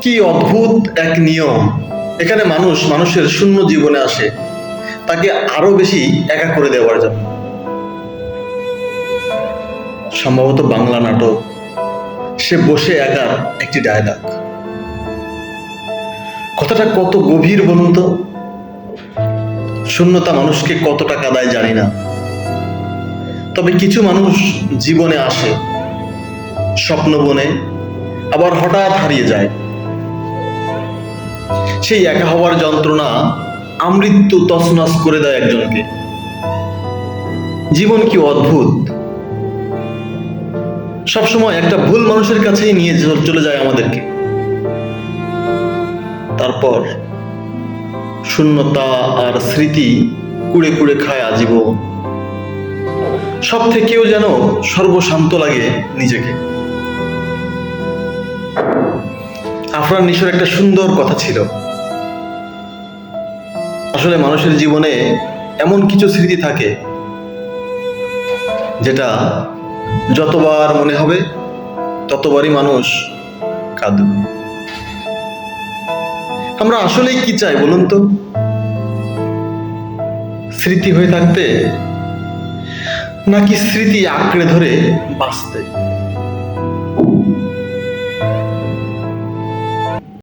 কি অদ্ভুত এক নিয়ম! এখানে মানুষের শূন্য জীবনে আসে তাকে আরো বেশি একা করে দেওয়ার জন্য। সম্ভবত বাংলা নাটক সে বসে একার একটি ডায়লগ। কথাটা কত গভীর বলুন তো। শূন্যতা মানুষকে কতটা কাদায় জানি না, তবে কিছু মানুষ জীবনে আসে, স্বপ্ন বনে, আবার হঠাৎ হারিয়ে যায়। সেই একা হওয়ার যন্ত্রণা আমৃত্যু তছনছ করে দেয় একজনকে। জীবন কি অদ্ভুত! সবসময় একটা ভুল মানুষের কাছেই নিয়ে চলে যায় আমাদেরকে। তারপর শূন্যতা আর স্মৃতি কুড়ে কুড়ে খায় আজীবন। সব থেকেও যেন সর্বশান্ত লাগে নিজেকে। আফরান নিশোর একটা সুন্দর কথা ছিল, আসলে মানুষের জীবনে এমন কিছু স্মৃতি থাকে যেটা যতবার মনে হবে ততবারই মানুষ কাঁদবে। আমরা আসলেই কি চাই বলুন তো? স্মৃতি হয়ে থাকতে, নাকি স্মৃতি আঁকড়ে ধরে বাঁচতে?